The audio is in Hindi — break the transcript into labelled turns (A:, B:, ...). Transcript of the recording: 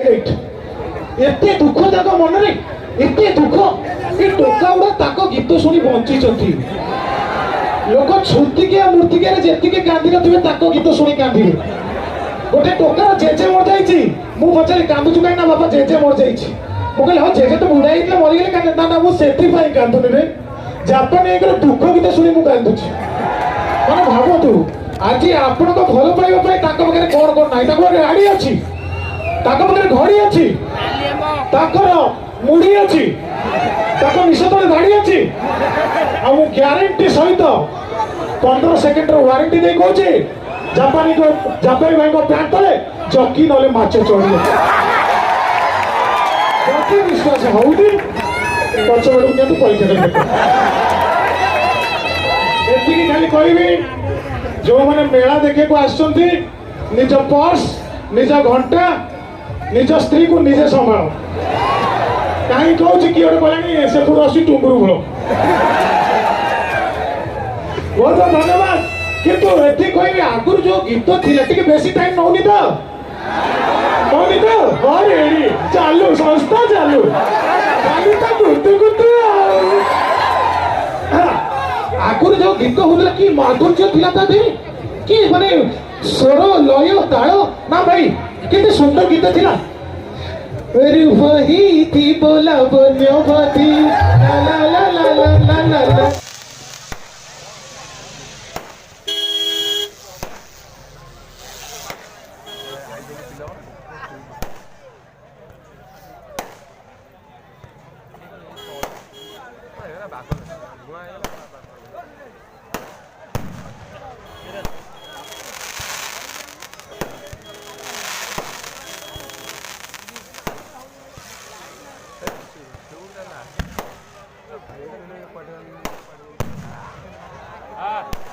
A: हाईलाइट एते दुख ताको मन रे एते दुख ए टोका उडा ताको गीत सुनी बंची चथि लोक छुती के मूर्ति के जेति के कांदी नथिबे ताको गीत सुनी कांदी गोटे टोका जेजे मर जाईची मु पछले कांदु छु ना बाबा जेजे मर जाईची मु कहले हो जेजे तो बुढ़ा इतले मरि गेले कांद ना मु सेति पाई कांदुनी रे जापान एक दुख गीत सुनी मु कांदु छु माने भाबो तू आज आपण को भल पाइबा पाई ताको बगरे कोन कोन नाही ताको गाड़ी अछि ताको बगरे घड़ी अछि ताकर मुड़ी अछि ताको निशतले गाड़ी अछि आ मु ग्यारंटी सहित 15 सेकंड रो वारंटी दे कहू छी जापानी भाई को पैंट तले चौकी नले माछ चढ़ी जति विश्वास हौदी पछ बडू के तू परीक्षा एतिकी खाली कहबी जो मैंने मेला देखे को आसुंती निज पर्स निज घंटा निज स्त्री को निजे संभाल कहीं कहूँ कि गोटे कहलानी से आसी टुंगुरु भल बहुत धन्यवाद किंतु एति कहबी आगुर जो गीत थिला टिके बेसी टाइम नौनी तो अरे चालू संस्था चालू खाली तो गुतु गुतु आगुर जो गीत होता कि माधुर्य थिला ता दे कि माने स्वर लय ताल ना भाई कितने सुंदर गीत थिला अरे वही थी बोला वन्यवती ला ला ला ला ला ला ला
B: Ah